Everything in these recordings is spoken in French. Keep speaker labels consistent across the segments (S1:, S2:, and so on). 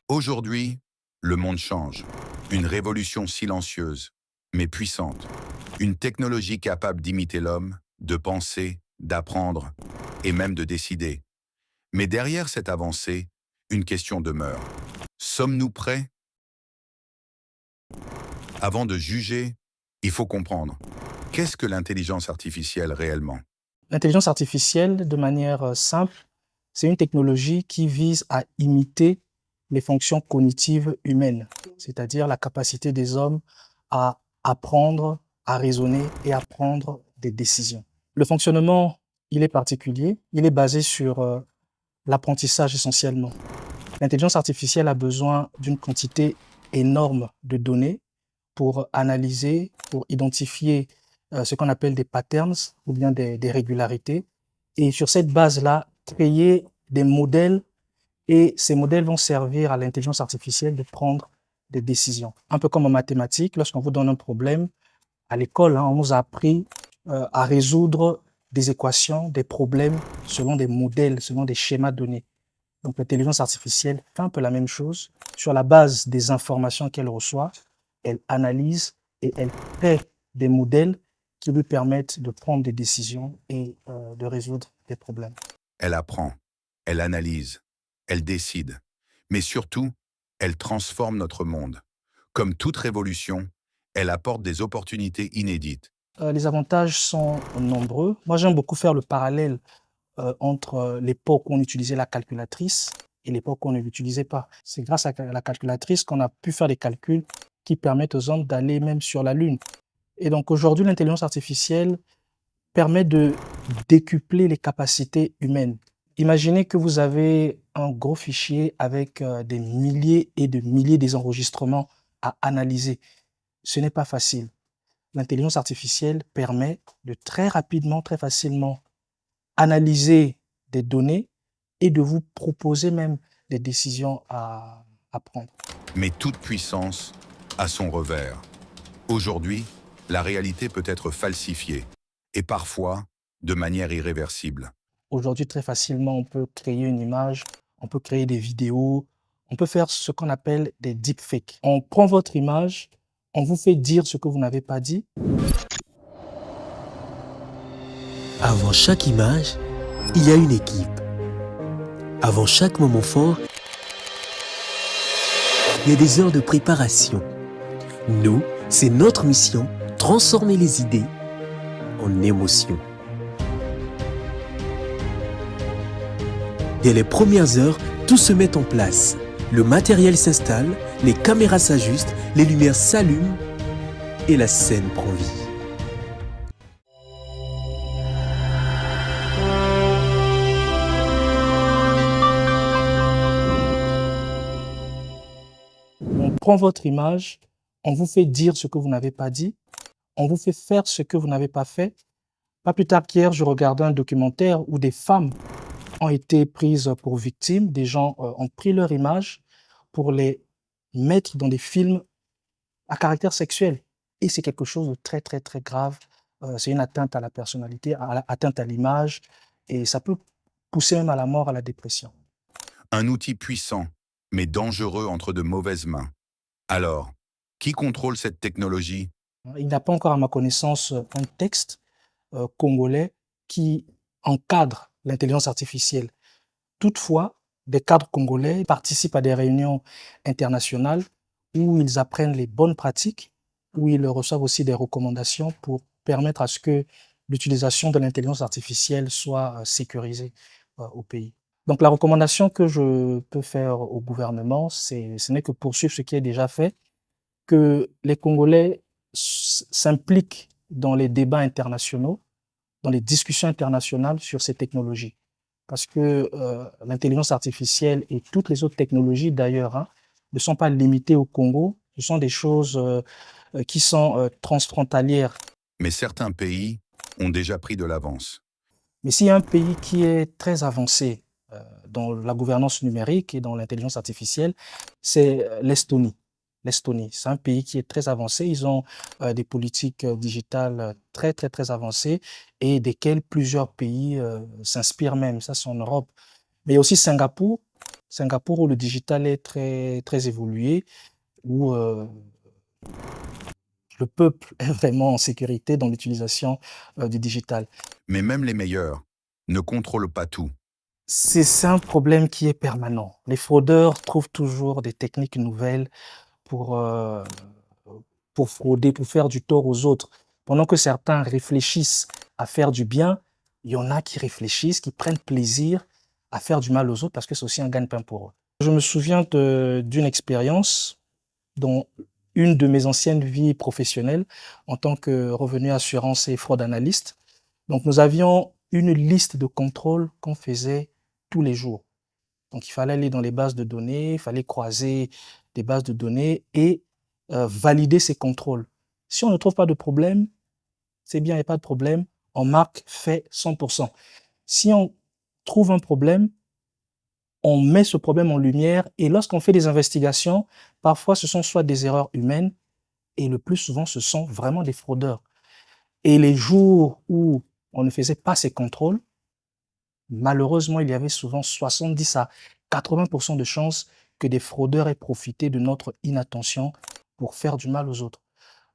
S1: Aujourd'hui, le monde change. Une révolution silencieuse, mais puissante. Une technologie capable d'imiter l'homme, de penser, d'apprendre et même de décider. Mais derrière cette avancée, une question demeure. Sommes-nous prêts? Avant de juger, il faut comprendre. Qu'est-ce que l'intelligence artificielle réellement?
S2: L'intelligence artificielle, de manière simple, c'est une technologie qui vise à imiter les fonctions cognitives humaines, c'est-à-dire la capacité des hommes à apprendre, à raisonner et à prendre des décisions. Le fonctionnement, il est particulier, il est basé sur l'apprentissage essentiellement. L'intelligence artificielle a besoin d'une quantité énorme de données pour analyser, pour identifier ce qu'on appelle des patterns ou bien des régularités. Et sur cette base-là, créer des modèles, et ces modèles vont servir à l'intelligence artificielle de prendre des décisions. Un peu comme en mathématiques, lorsqu'on vous donne un problème, à l'école, on nous a appris à résoudre des équations, des problèmes selon des modèles, selon des schémas donnés. Donc l'intelligence artificielle fait un peu la même chose. Sur la base des informations qu'elle reçoit, elle analyse et elle crée des modèles qui lui permettent de prendre des décisions et de résoudre des problèmes.
S1: Elle apprend, elle analyse, elle décide. Mais surtout, elle transforme notre monde. Comme toute révolution, elle apporte des opportunités inédites.
S2: Les avantages sont nombreux. Moi, j'aime beaucoup faire le parallèle entre l'époque où on utilisait la calculatrice et l'époque où on ne l'utilisait pas. C'est grâce à la calculatrice qu'on a pu faire des calculs qui permettent aux hommes d'aller même sur la Lune. Et donc aujourd'hui, l'intelligence artificielle permet de décupler les capacités humaines. Imaginez que vous avez un gros fichier avec des milliers et de milliers d'enregistrements à analyser. Ce n'est pas facile. L'intelligence artificielle permet de très rapidement, très facilement analyser des données et de vous proposer même des décisions à prendre.
S1: Mais toute puissance a son revers. Aujourd'hui, la réalité peut être falsifiée, et parfois de manière irréversible.
S2: Aujourd'hui, très facilement, on peut créer une image, on peut créer des vidéos, on peut faire ce qu'on appelle des deepfakes. On prend votre image, on vous fait dire ce que vous n'avez pas dit.
S3: Avant chaque image, il y a une équipe. Avant chaque moment fort, il y a des heures de préparation. Nous, c'est notre mission, transformer les idées en émotions. Dès les premières heures, tout se met en place. Le matériel s'installe, les caméras s'ajustent, les lumières s'allument et la scène prend vie.
S2: On prend votre image, on vous fait dire ce que vous n'avez pas dit, on vous fait faire ce que vous n'avez pas fait. Pas plus tard qu'hier, je regardais un documentaire où des femmes ont été prises pour victimes. Des gens ont pris leur image pour les mettre dans des films à caractère sexuel. Et c'est quelque chose de très, très, très grave. C'est une atteinte à la personnalité, atteinte à l'image, et ça peut pousser même à la mort, à la dépression.
S1: Un outil puissant, mais dangereux entre de mauvaises mains. Alors, qui contrôle cette technologie?
S2: Il n'y a pas encore, à ma connaissance, un texte congolais qui encadre l'intelligence artificielle. Toutefois, des cadres congolais participent à des réunions internationales où ils apprennent les bonnes pratiques, où ils reçoivent aussi des recommandations pour permettre à ce que l'utilisation de l'intelligence artificielle soit sécurisée au pays. Donc la recommandation que je peux faire au gouvernement, ce n'est que poursuivre ce qui est déjà fait, que les Congolais s'impliquent dans les débats internationaux, dans les discussions internationales sur ces technologies. Parce que l'intelligence artificielle et toutes les autres technologies d'ailleurs ne sont pas limitées au Congo, ce sont des choses qui sont transfrontalières.
S1: Mais certains pays ont déjà pris de l'avance.
S2: Mais s'il y a un pays qui est très avancé dans la gouvernance numérique et dans l'intelligence artificielle, c'est l'Estonie. l'Estonie. C'est un pays qui est très avancé. Ils ont des politiques digitales très, très, très avancées et desquelles plusieurs pays s'inspirent même. Ça, c'est en Europe. Mais il y a aussi Singapour. Singapour où le digital est très, très évolué, où le peuple est vraiment en sécurité dans l'utilisation du digital.
S1: Mais même les meilleurs ne contrôlent pas tout.
S2: C'est un problème qui est permanent. Les fraudeurs trouvent toujours des techniques nouvelles pour, euh, pour frauder, pour faire du tort aux autres. Pendant que certains réfléchissent à faire du bien, il y en a qui réfléchissent, qui prennent plaisir à faire du mal aux autres parce que c'est aussi un gagne-pain pour eux. Je me souviens d'une expérience dans une de mes anciennes vies professionnelles en tant que revenu assurance et fraude analyste. Donc, nous avions une liste de contrôles qu'on faisait tous les jours. Donc, il fallait aller dans les bases de données, il fallait croiser des bases de données et valider ces contrôles. Si on ne trouve pas de problème, c'est bien, il n'y a pas de problème, on marque fait 100%. Si on trouve un problème, on met ce problème en lumière et lorsqu'on fait des investigations, parfois ce sont soit des erreurs humaines et le plus souvent ce sont vraiment des fraudeurs. Et les jours où on ne faisait pas ces contrôles, malheureusement, il y avait souvent 70 à 80% de chances que des fraudeurs aient profité de notre inattention pour faire du mal aux autres.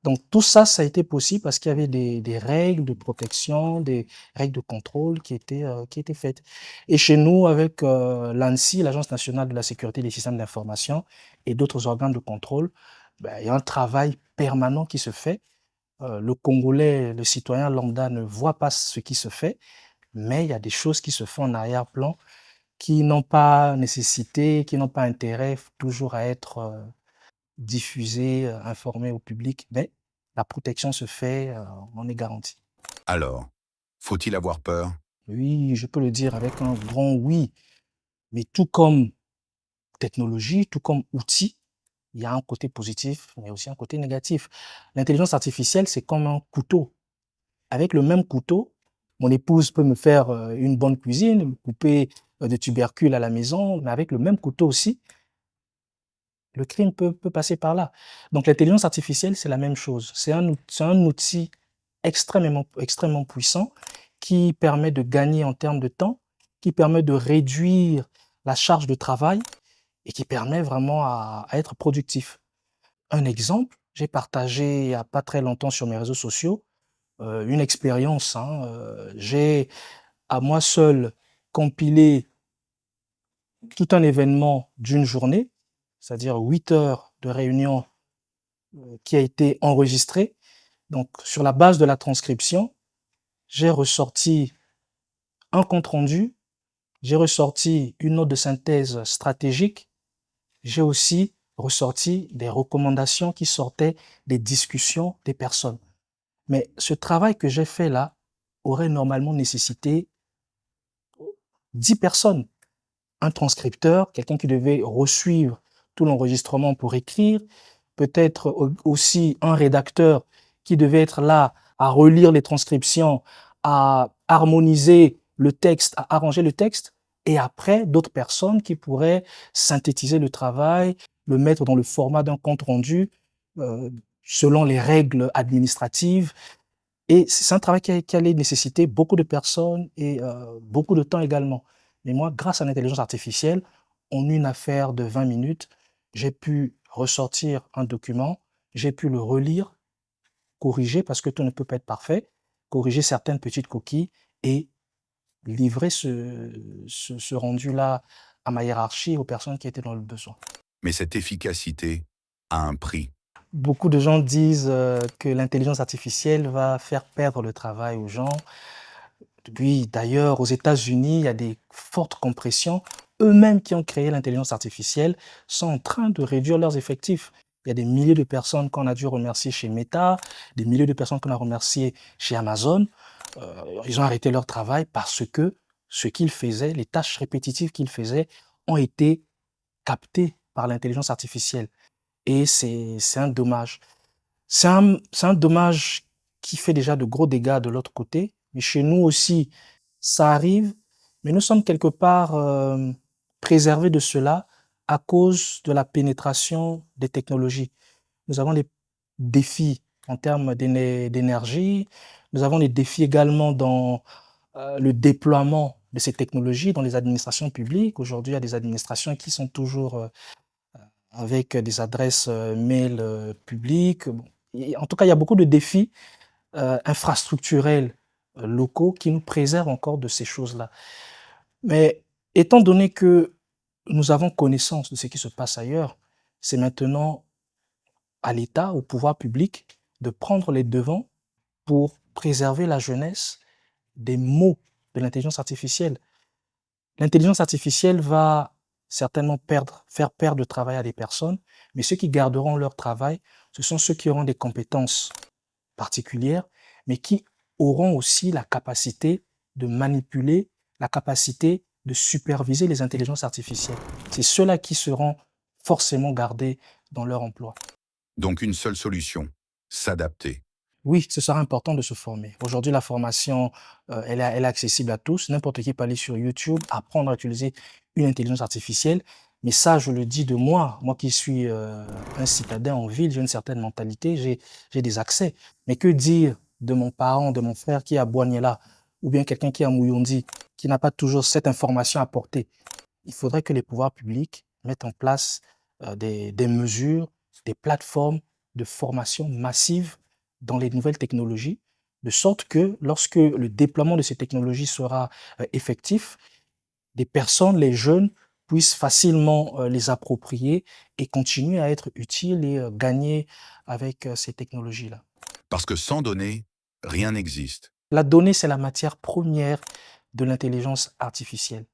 S2: Donc tout ça, ça a été possible parce qu'il y avait des règles de protection, des règles de contrôle qui étaient faites. Et chez nous, avec l'ANSSI, l'Agence nationale de la sécurité des systèmes d'information et d'autres organes de contrôle, ben, il y a un travail permanent qui se fait. Le Congolais, le citoyen lambda ne voit pas ce qui se fait, mais il y a des choses qui se font en arrière-plan qui n'ont pas nécessité, qui n'ont pas intérêt toujours à être diffusées, informées au public, mais la protection se fait, on est garanti.
S1: Alors, faut-il avoir peur?
S2: Oui, je peux le dire avec un grand oui, mais tout comme technologie, tout comme outil, il y a un côté positif, mais aussi un côté négatif. L'intelligence artificielle, c'est comme un couteau. Avec le même couteau, mon épouse peut me faire une bonne cuisine, me couper des tubercules à la maison, mais avec le même couteau aussi, le crime peut passer par là. Donc l'intelligence artificielle, c'est la même chose. C'est un outil extrêmement, extrêmement puissant qui permet de gagner en termes de temps, qui permet de réduire la charge de travail et qui permet vraiment à être productif. Un exemple, j'ai partagé il n'y a pas très longtemps sur mes réseaux sociaux une expérience. J'ai à moi seul compilé tout un événement d'une journée, c'est-à-dire 8 heures de réunion qui a été enregistré. Donc, sur la base de la transcription, j'ai ressorti un compte-rendu, j'ai ressorti une note de synthèse stratégique, j'ai aussi ressorti des recommandations qui sortaient des discussions des personnes. Mais ce travail que j'ai fait là aurait normalement nécessité 10 personnes. Un transcripteur, quelqu'un qui devait resuivre tout l'enregistrement pour écrire, peut-être aussi un rédacteur qui devait être là à relire les transcriptions, à harmoniser le texte, à arranger le texte, et après d'autres personnes qui pourraient synthétiser le travail, le mettre dans le format d'un compte rendu selon les règles administratives. Et c'est un travail qui allait nécessiter beaucoup de personnes et beaucoup de temps également. Mais moi, grâce à l'intelligence artificielle, en une affaire de 20 minutes, j'ai pu ressortir un document, j'ai pu le relire, corriger parce que tout ne peut pas être parfait, corriger certaines petites coquilles et livrer ce rendu-là à ma hiérarchie, aux personnes qui étaient dans le besoin.
S1: Mais cette efficacité a un prix.
S2: Beaucoup de gens disent que l'intelligence artificielle va faire perdre le travail aux gens. Oui, d'ailleurs, aux États-Unis, il y a des fortes compressions. Eux-mêmes qui ont créé l'intelligence artificielle sont en train de réduire leurs effectifs. Il y a des milliers de personnes qu'on a dû remercier chez Meta, des milliers de personnes qu'on a remerciées chez Amazon. Ils ont arrêté leur travail parce que ce qu'ils faisaient, les tâches répétitives qu'ils faisaient, ont été captées par l'intelligence artificielle. Et c'est un dommage. C'est un dommage qui fait déjà de gros dégâts de l'autre côté. Mais chez nous aussi, ça arrive. Mais nous sommes quelque part préservés de cela à cause de la pénétration des technologies. nous avons des défis en termes d'énergie, nous avons des défis également dans le déploiement de ces technologies dans les administrations publiques. Aujourd'hui, il y a des administrations qui sont toujours avec des adresses mail publiques. Bon, en tout cas, il y a beaucoup de défis infrastructurels locaux qui nous préservent encore de ces choses-là. Mais étant donné que nous avons connaissance de ce qui se passe ailleurs, c'est maintenant à l'État, au pouvoir public, de prendre les devants pour préserver la jeunesse des maux de l'intelligence artificielle. L'intelligence artificielle va certainement faire perdre de travail à des personnes, mais ceux qui garderont leur travail, ce sont ceux qui auront des compétences particulières, mais qui auront aussi la capacité de manipuler, la capacité de superviser les intelligences artificielles. C'est ceux-là qui seront forcément gardés dans leur emploi.
S1: Donc une seule solution, s'adapter.
S2: Oui, ce sera important de se former. Aujourd'hui, la formation, elle est accessible à tous. N'importe qui peut aller sur YouTube, apprendre à utiliser une intelligence artificielle. Mais ça, je le dis de moi qui suis un citadin en ville, j'ai une certaine mentalité, j'ai des accès. Mais que dire de mon parent, de mon frère qui est à Boignela, ou bien quelqu'un qui est à Mouyondi, qui n'a pas toujours cette information à porter? Il faudrait que les pouvoirs publics mettent en place des mesures, des plateformes de formation massive dans les nouvelles technologies, de sorte que lorsque le déploiement de ces technologies sera effectif, des personnes, les jeunes, puissent facilement les approprier et continuer à être utiles et gagner avec ces technologies-là.
S1: Parce que sans données, rien n'existe.
S2: La donnée, c'est la matière première de l'intelligence artificielle.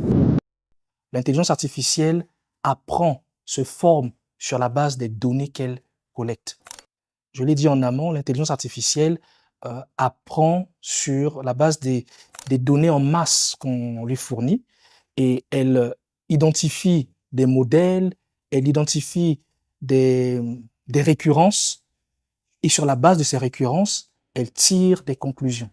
S2: L'intelligence artificielle apprend, se forme sur la base des données qu'elle collecte. Je l'ai dit en amont, l'intelligence artificielle apprend sur la base des données en masse qu'on lui fournit et elle identifie des modèles, elle identifie des récurrences et sur la base de ces récurrences, elle tire des conclusions.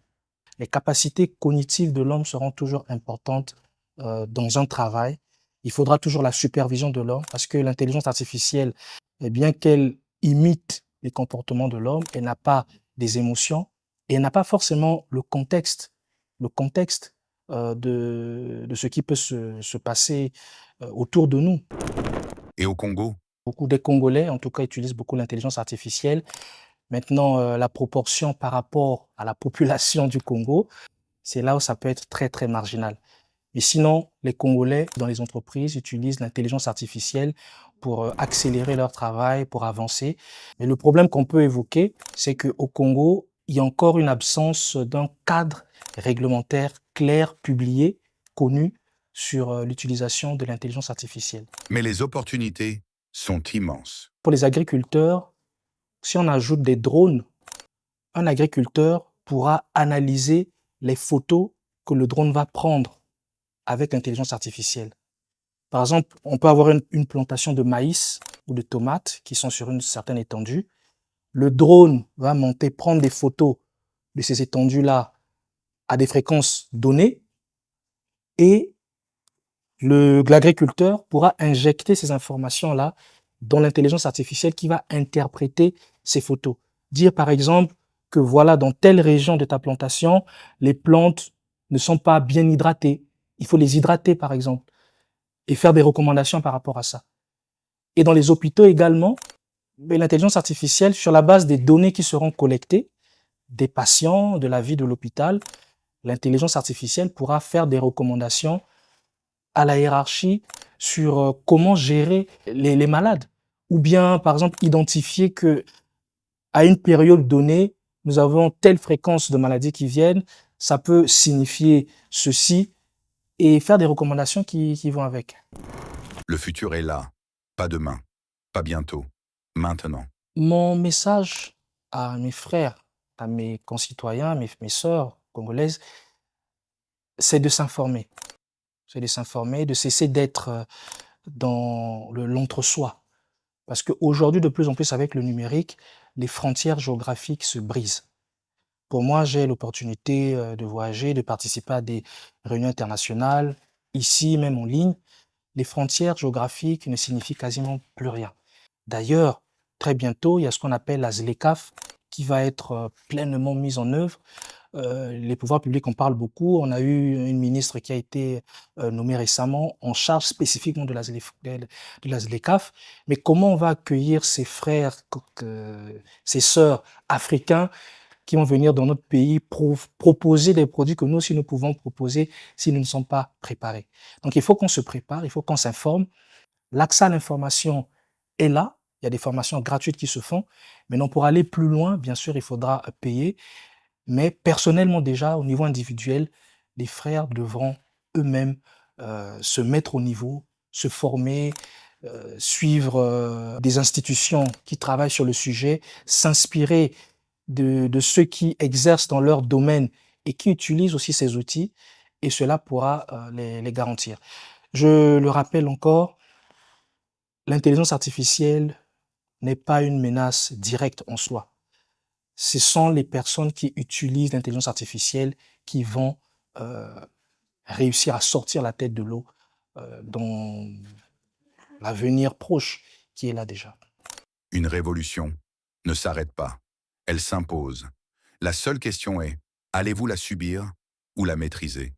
S2: Les capacités cognitives de l'homme seront toujours importantes dans un travail. Il faudra toujours la supervision de l'homme parce que l'intelligence artificielle, bien qu'elle imite les comportements de l'homme, elle n'a pas des émotions et elle n'a pas forcément le contexte de ce qui peut se passer autour de nous.
S1: Et au Congo,
S2: Beaucoup des Congolais, en tout cas, utilisent beaucoup l'intelligence artificielle. Maintenant, la proportion par rapport à la population du Congo, c'est là où ça peut être très, très marginal. Mais sinon, les Congolais, dans les entreprises, utilisent l'intelligence artificielle pour accélérer leur travail, pour avancer. Mais le problème qu'on peut évoquer, c'est qu'au Congo, il y a encore une absence d'un cadre réglementaire clair, publié, connu sur l'utilisation de l'intelligence artificielle.
S1: mais les opportunités sont immenses.
S2: Pour les agriculteurs, si on ajoute des drones, un agriculteur pourra analyser les photos que le drone va prendre avec l'intelligence artificielle. Par exemple, on peut avoir une plantation de maïs ou de tomates qui sont sur une certaine étendue. Le drone va monter, prendre des photos de ces étendues-là à des fréquences données et l'agriculteur pourra injecter ces informations-là dans l'intelligence artificielle qui va interpréter ces photos. Dire par exemple que voilà, dans telle région de ta plantation, les plantes ne sont pas bien hydratées. Il faut les hydrater par exemple et faire des recommandations par rapport à ça. Et dans les hôpitaux également, l'intelligence artificielle, sur la base des données qui seront collectées, des patients, de la vie de l'hôpital, l'intelligence artificielle pourra faire des recommandations à la hiérarchie sur comment gérer les malades. Ou bien, par exemple, identifier que à une période donnée, nous avons telle fréquence de maladies qui viennent, ça peut signifier ceci et faire des recommandations qui vont avec.
S1: Le futur est là, pas demain, pas bientôt, maintenant.
S2: Mon message à mes frères, à mes concitoyens, mes sœurs congolaises, c'est de s'informer. C'est de s'informer, de cesser d'être dans l'entre-soi. Parce qu'aujourd'hui, de plus en plus avec le numérique, les frontières géographiques se brisent. Pour moi, j'ai l'opportunité de voyager, de participer à des réunions internationales, ici, même en ligne. Les frontières géographiques ne signifient quasiment plus rien. D'ailleurs, très bientôt, il y a ce qu'on appelle la ZLECAf qui va être pleinement mise en œuvre. Les pouvoirs publics en parlent beaucoup. On a eu une ministre qui a été nommée récemment en charge spécifiquement de la ZLECAf. Mais comment on va accueillir ces frères, ces sœurs africains qui vont venir dans notre pays proposer des produits que nous aussi nous pouvons proposer si nous ne sommes pas préparés. Donc il faut qu'on se prépare, il faut qu'on s'informe. L'accès à l'information est là, il y a des formations gratuites qui se font. Maintenant, pour aller plus loin, bien sûr, il faudra payer. Mais personnellement déjà, au niveau individuel, les frères devront eux-mêmes se mettre au niveau, se former, suivre des institutions qui travaillent sur le sujet, s'inspirer de ceux qui exercent dans leur domaine et qui utilisent aussi ces outils, et cela pourra les garantir. Je le rappelle encore, l'intelligence artificielle n'est pas une menace directe en soi. Ce sont les personnes qui utilisent l'intelligence artificielle qui vont réussir à sortir la tête de l'eau dans l'avenir proche qui est là déjà.
S1: Une révolution ne s'arrête pas, elle s'impose. La seule question est, allez-vous la subir ou la maîtriser?